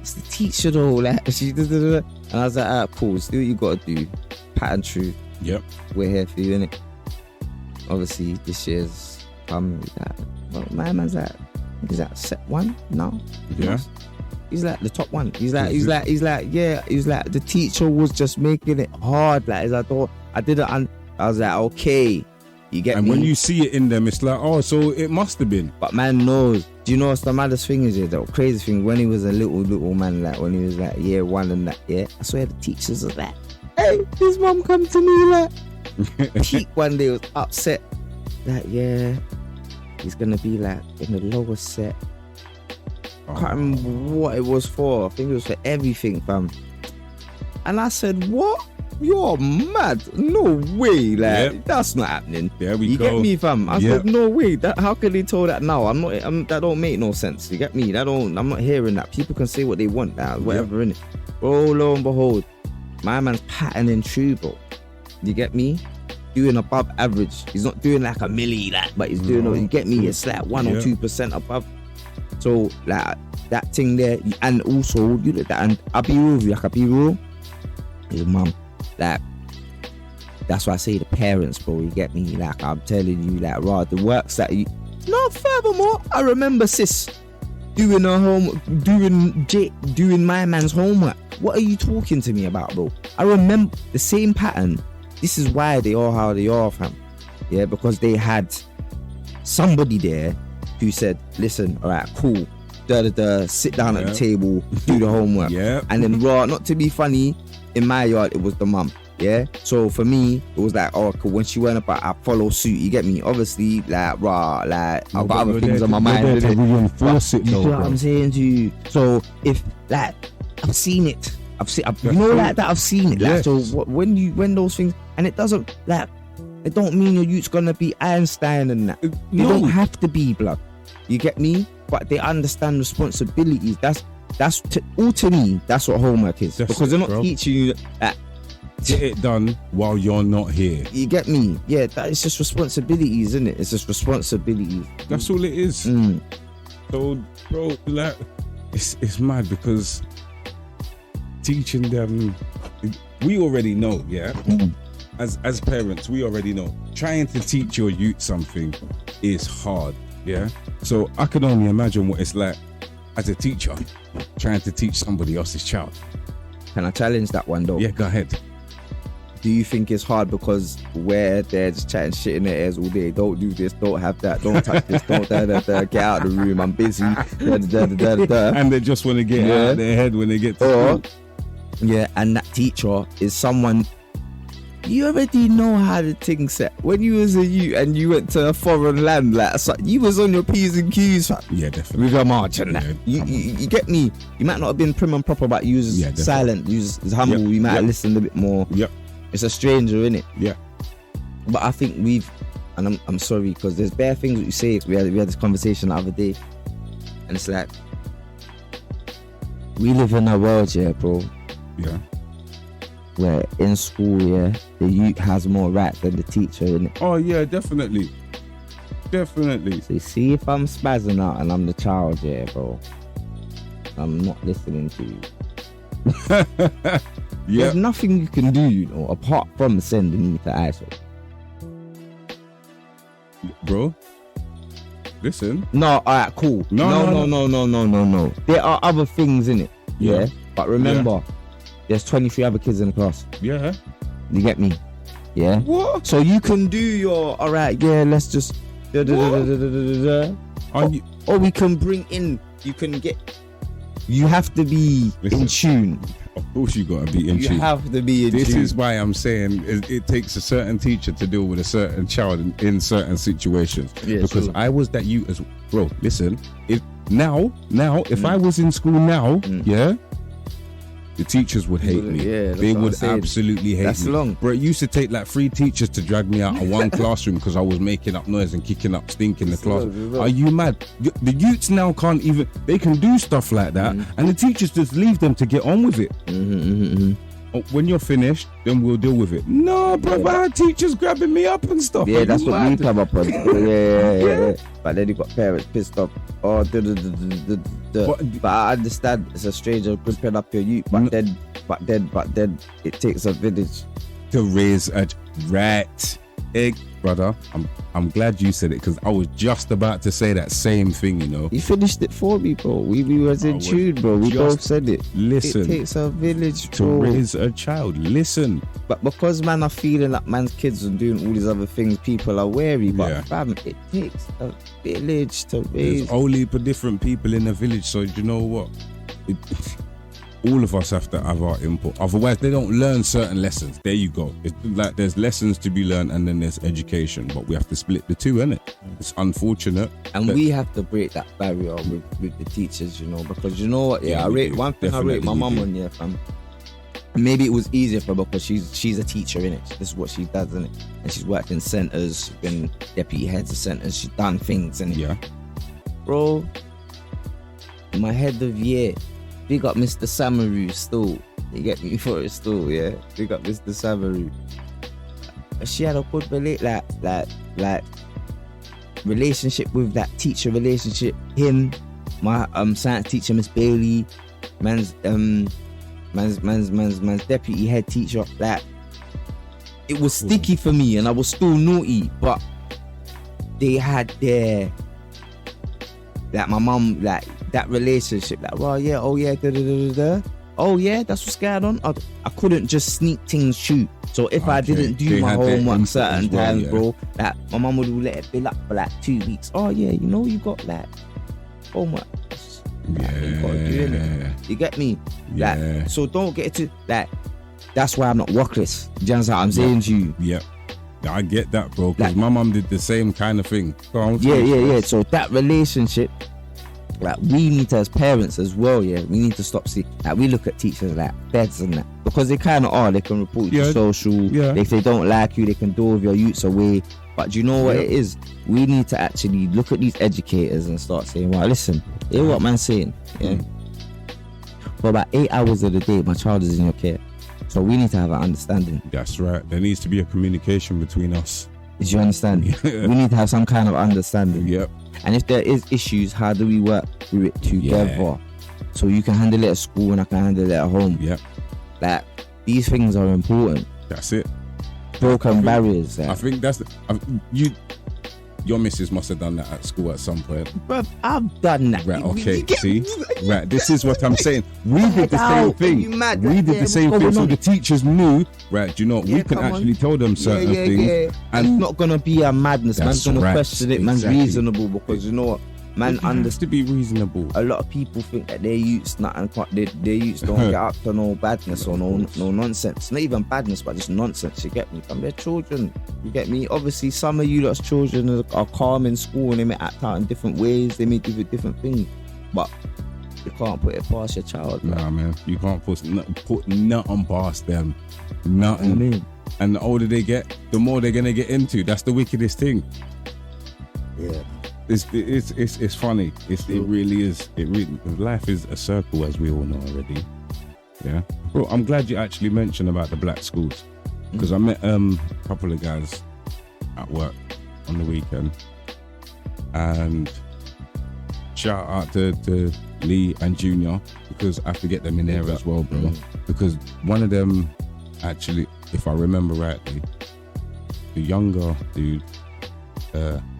it's the teacher though, like, she and I was like, alright, cool, do what you gotta do. Pattern true. Yep. We're here for you, innit? Obviously, this year's come with that. Well, my man's like, is that set 1 now? Yeah. He's like the top one. He's like, the teacher was just making it hard. Like, as I thought, I was like, okay, you get me? And when you see it in them, it's like, oh, so it must have been. But man knows. Do you know what's the maddest thing is? The crazy thing, when he was a little man, like when he was like year 1 and that, I swear the teachers was like, hey, his mum come to me like, Pete one day was upset. Like, he's gonna be like in the lower set. Can't remember what it was for. I think it was for everything, fam. And I said, what? You're mad. No way. Like, that's not happening. There we you go. Get me, fam? I said, no way. How can they tell that now? That don't make no sense. You get me? I'm not hearing that. People can say what they want now, whatever, innit? Bro, lo and behold, my man's patterning true, bro. You get me? Doing above average. He's not doing like a milli, but he's doing, you get me? It's like 1 or 2% above. So like that thing there, and also you look at, and I'll be real with you, his mum, like, that's why I say the parents, bro, you get me? Like, I'm telling you, like, the works that you, no, furthermore, I remember sis doing her homework, doing my man's homework. What are you talking to me about, bro? I remember the same pattern. This is why they are how they are, fam. Yeah, because they had somebody there who said, listen, all right, cool, sit down at the table, do the homework. And then, not to be funny, in my yard, it was the mum. So for me, it was like, oh, cool, when she went up, I follow suit, you get me? Obviously, like, I've got other things on my mind. To reinforce it, though, you know what I'm saying to you? So if, like, I've seen it. I've seen it. Like, so when those things, and it doesn't, like, it don't mean your youth's gonna be Einstein and that. They don't have to be, blood. You get me? But they understand responsibilities. That's to me, that's what homework is. Because they're not teaching you that. Get it done while you're not here. You get me? Yeah, that is just responsibilities, isn't it? It's just responsibilities. That's all it is. So, bro, like, it's mad because teaching them, we already know, as parents, we already know. Trying to teach your youth something is hard, So I can only imagine what it's like as a teacher trying to teach somebody else's child. Can I challenge that one though? Yeah, go ahead. do you think it's hard because we're there just chatting shit in their ears all day? Don't do this, don't have that, don't touch this, don't get out of the room, I'm busy. And they just want to get out of their head when they get to school. Yeah, and that teacher is someone you already know how the thing set. When you was a youth and you went to a foreign land, like so you was on your P's and Q's, fam. Yeah, definitely. With your march and that. You get me? You might not have been prim and proper, but you was silent, you was humble, you might have listened a bit more. Yep. It's a stranger, innit? Yeah. But I think and I'm sorry, because there's bare things that you say. We had this conversation the other day, and it's like, we live in a world, yeah, bro. Yeah. Where in school, the youth has more right than the teacher, innit? Oh yeah, definitely. Definitely. So you see, if I'm spazzing out and I'm the child, bro, I'm not listening to you. There's nothing you can do, apart from sending me to ISO. Bro, listen. No, alright, cool. No. There are other things in it. Yeah. But remember, there's 23 other kids in the class. Yeah. You get me? Yeah. What? So you can do your alright, let's just or we can bring in, you have to be in tune. Of course you gotta be in tune. You have to be in tune. This is why I'm saying it takes a certain teacher to deal with a certain child in certain situations. Yeah, because I was that you as bro. Listen, if I was in school now, the teachers would hate me. They would absolutely hate me. Long. Bro, it used to take like 3 teachers to drag me out of one classroom because I was making up noise and kicking up stink in the class. Are you mad? The youths now can't even, they can do stuff like that and the teachers just leave them to get on with it. When you're finished, then we'll deal with it. No, bro, I had teachers grabbing me up and stuff. Yeah, that's what we come up on. Yeah. But then you got parents pissed off. But I understand it's a stranger gripping up your youth. But then it takes a village to raise a rat. Brother, I'm glad you said it because I was just about to say that same thing, you know. You finished it for me, bro. We was in tune, bro. We both said it. Listen. It takes a village, to raise a child. Listen. But because man are feeling like man's kids and doing all these other things, people are wary. But fam, it takes a village to raise. There's only for different people in a village, so you know what? All of us have to have our input. Otherwise, they don't learn certain lessons. There you go. It's like there's lessons to be learned and then there's education. But we have to split the two, innit? It's unfortunate. And we have to break that barrier with the teachers, you know. Because you know what? I rate my mum on, fam. Maybe it was easier for her because she's a teacher, innit? This is what she does, innit? And she's worked in centres, been deputy heads of centres. She's done things, innit? Yeah. Bro, my head of year, big up Mr. Samaru still. You get me for it still, yeah? Big up Mr. Samaru. She had a good like relationship with that teacher relationship. Him, my science teacher, Miss Bailey, man's deputy head teacher. Like, it was sticky for me and I was still naughty, but they had their, like my mum, like that relationship, like, well, yeah, oh yeah, oh yeah, that's what's going on. I couldn't just sneak things through. So if I didn't do my homework certain times, bro, like my mum would let it build up for like 2 weeks. Oh yeah, you know you got like homework. You get me? Like, so don't get to like. That's why I'm not workless. Do you understand what I'm saying to you? Yeah. I get that, bro. Because my mum did the same kind of thing. Yeah. So that relationship, like, we need to, as parents as well, we need to stop seeing, like, we look at teachers like feds and that, because they kind of are. They can report you to social. If they don't like you, they can do with your youths away. But do you know what it is? We need to actually look at these educators and start saying, well, listen, hear what man's saying. For about 8 hours of the day, my child is in your care. So we need to have an understanding. That's right. There needs to be a communication between us. Do you understand? We need to have some kind of understanding. Yep. And if there is issues, how do we work through it together? So you can handle it at school and I can handle it at home. Yep. Like, these things are important. That's it. Broken barriers. I think that's your missus must have done that at school at some point. Bruv, I've done that. Right, okay, see? Right, this is what I'm saying. We did the same thing. We did the same thing. So the teachers knew, right, you know, we can actually tell them certain things. And it's not going to be a madness. Man's going to question it. Man's reasonable, because you know what? Man understands to be reasonable. A lot of people think that their youths their youths don't get up to no badness or no nonsense. Not even badness, but just nonsense. You get me? They're children. You get me? Obviously, some of you lot's children are calm in school and they may act out in different ways. They may do different things, but you can't put it past your child. Nah, man, you can't put nothing past them. Nothing. I mean, and the older they get, the more they're gonna get into. That's the wickedest thing. Yeah. It's funny. It really is. Life is a circle, as we all know already. Yeah. Bro, I'm glad you actually mentioned about the black schools, because I met a couple of guys at work on the weekend, and shout out to Lee and Junior, because I have to get them in there as well, bro. Because one of them, actually, if I remember rightly, the younger dude,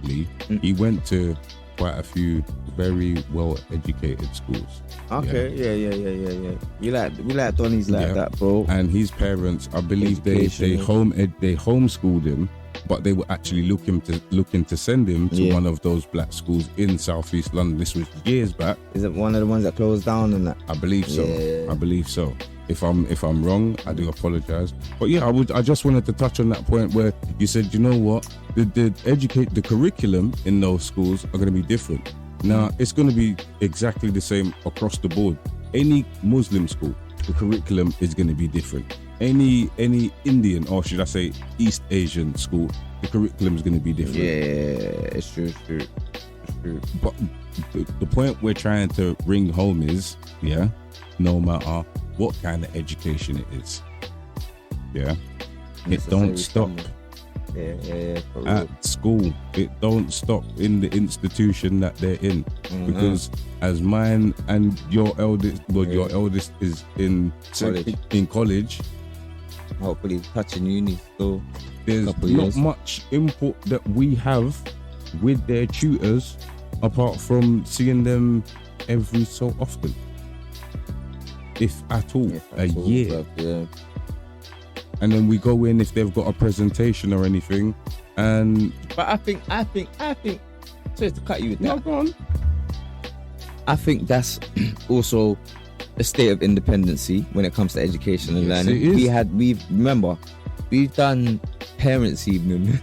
Lee, he went to quite a few very well educated schools. Okay, yeah. We like Donnie's like that, bro. And his parents, I believe they homeschooled him, but they were actually looking to send him to one of those black schools in Southeast London. This was years back. Is it one of the ones that closed down and that? I believe so. Yeah. I believe so. If I'm wrong, I do apologize. But yeah, I just wanted to touch on that point where you said, you know what, the curriculum in those schools are going to be different. Now, it's going to be exactly the same across the board. Any Muslim school, the curriculum is going to be different. Any Indian, or should I say East Asian school, the curriculum is going to be different. Yeah, it's true. But the point we're trying to bring home is, no matter what kind of education it is, it don't stop at school. It don't stop in the institution that they're in, because as mine and your eldest, your eldest is in college. Hopefully touching uni still. There's not much input that we have with their tutors, apart from seeing them every so often, if at all, a year. And then we go in if they've got a presentation or anything. But I think sorry to cut you with that. No, go on. I think that's also a state of independency when it comes to education and learning. We've done parents' evening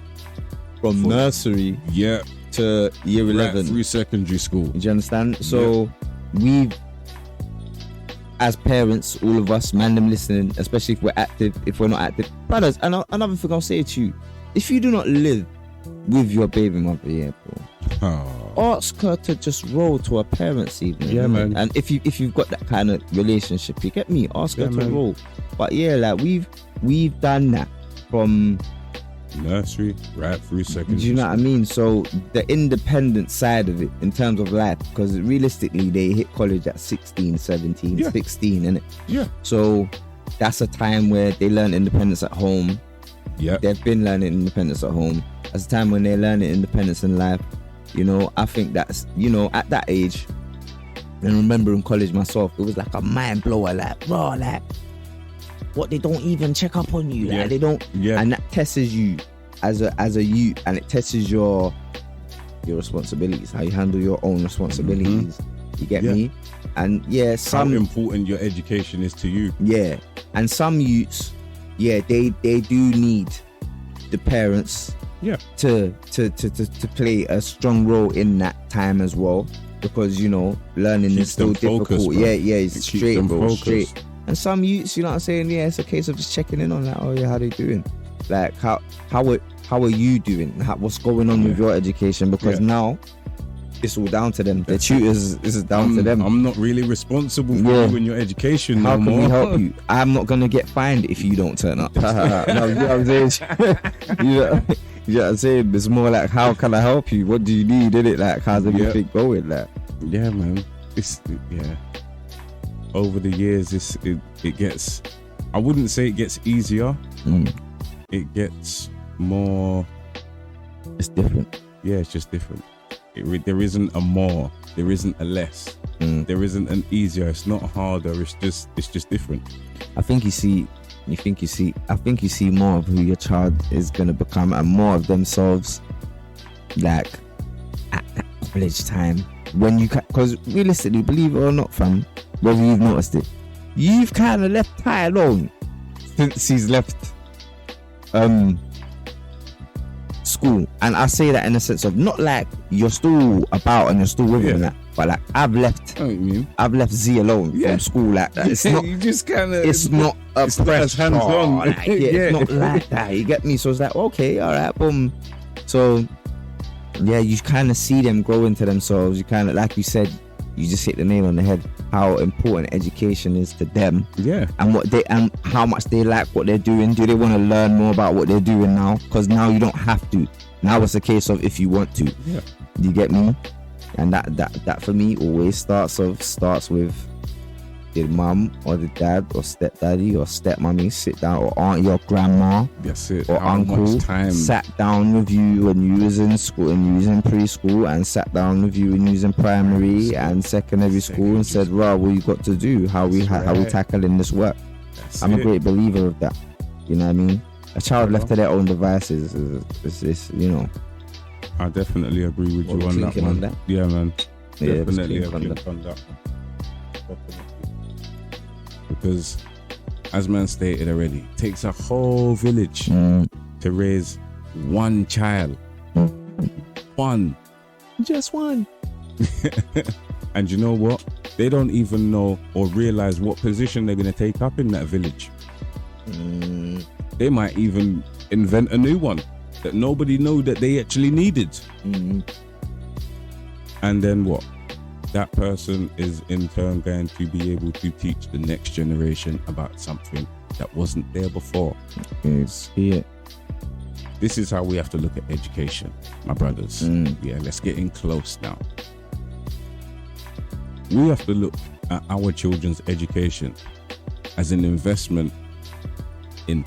from nursery to year 11 right through secondary school. Do you understand? So we've, as parents, all of us, man, them listening, especially if we're active, if we're not active, brothers. And another thing I'll say to you: if you do not live with your baby mother, ask her to just roll to a parents' evening. Yeah, man. And if you've got that kind of relationship, you get me. Ask her to roll. But like we've done that from nursery right through secondary. Do you know what I mean? So the independent side of it in terms of life, because realistically they hit college at 16, 17, 16, innit? Yeah. So that's a time where they learn independence at home. Yeah. They've been learning independence at home. That's a time when they're learning independence in life. You know, I think that's, you know, at that age, and remembering college myself, it was like a mind blower, like, bro, like, what, they don't even check up on you, like, they don't, and that tests you as a youth, and it tests your responsibilities, how you handle your own responsibilities. You get me? And how important your education is to you. Yeah, and some youths, they do need the parents to play a strong role in that time as well, because, you know, learning is still difficult. Focused, it's straight, bro, straight. And some youths, you know what I'm saying, it's a case of just checking in on, like, oh yeah, how they doing, like, how are you doing, what's going on with your education, because now it's all down to them. The tutors, this is down to them. I'm not really responsible for you and your education. How can we help you? I'm not gonna get fined if you don't turn up. No, you know what I'm saying? You know what I'm saying? It's more like, how can I help you? What do you need? Did it, like, how's everything going? Like, yeah, man. Over the years, it gets, I wouldn't say it gets easier. It gets more. It's different. Yeah, it's just different. There isn't a more. There isn't a less. There isn't an easier. It's not harder. It's just different. I think you see more of who your child is gonna become and more of themselves, like at that college time when you because realistically, believe it or not, fam, whether you've noticed it, you've kind of left Ty alone since he's left school. And I say that in a sense of not like you're still about and you're still with him, like, but like I've left Z alone from school like that. It's not. You just kind of. It's not a press hands on. Like, it's not like that. You get me? So it's like, okay, all right, boom. So yeah, you kind of see them grow into themselves. You kind of, like you said, you just hit the nail on the head. How important education is to them. Yeah. And what they and how much they like what they're doing. Do they want to learn more about what they're doing now? Because now you don't have to. Now it's a case of if you want to. Yeah. You get me? And that for me always starts with the mum or the dad or stepdaddy or stepmommy sit down, or auntie or grandma. That's it. Or how uncle much time sat down with you when you was in school and you was in preschool, and sat down with you when you was in primary and secondary school and said, "Right, what you got to do? How we tackling this work?" I'm a great believer of that. You know what I mean? A child left to their own devices is you know. I definitely agree with you on that one. Yeah, man. Yeah, definitely agree on that. Because, as man stated already, it takes a whole village to raise one child. Just one. And you know what? They don't even know or realize what position they're going to take up in that village. They might even invent a new one that nobody knew that they actually needed. And then what? That person is in turn going to be able to teach the next generation about something that wasn't there before. Yeah. This is how we have to look at education, my brothers. Yeah, let's get in close now. We have to look at our children's education as an investment in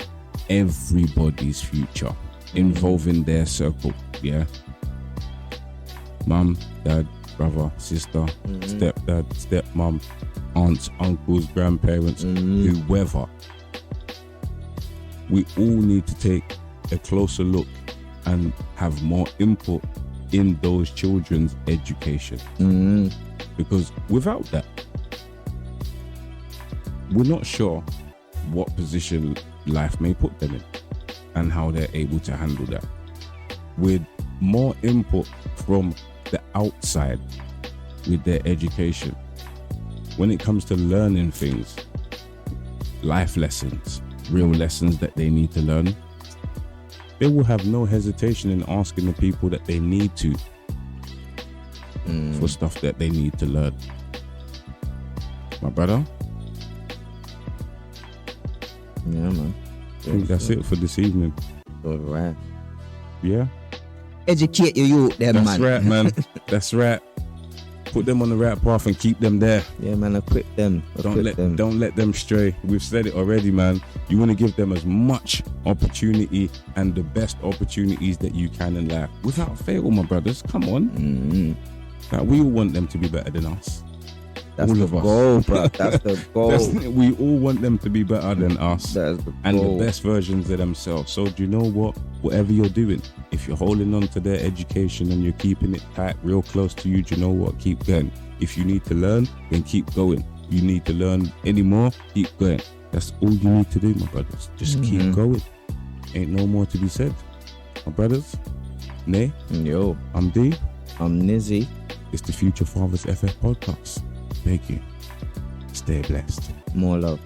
everybody's future, involving their circle. Yeah, mum, dad, brother, sister, stepdad, stepmom, aunts, uncles, grandparents, whoever. We all need to take a closer look and have more input in those children's education. Because without that, we're not sure what position life may put them in and how they're able to handle that. With more input from the outside with their education, when it comes to learning things, life lessons, real lessons that they need to learn, they will have no hesitation in asking the people that they need to for stuff that they need to learn. My brother? Yeah, man. I think that's it for this evening. All right. Yeah? Educate your youth, man. That's right, man. That's right. Put them on the right path and keep them there. Yeah, man. Equip them. Don't let them stray. We've said it already, man. You want to give them as much opportunity and the best opportunities that you can in life, without fail, my brothers. Come on. Like, we all want them to be better than us. That's all the of us. goal, bro. That's the goal. We all want them to be better than us. That's the and goal. the best versions of themselves. So do you know what? Whatever you're doing, if you're holding on to their education and you're keeping it tight, real close to you, do you know what? Keep going. If you need to learn, then keep going. You need to learn any more, keep going. That's all you need to do, my brothers. Just keep going. Ain't no more to be said. My brothers, Nay, Yo, I'm D. I'm Nizzy. It's the Future Fathers FF podcast. Thank you. Stay blessed. More love.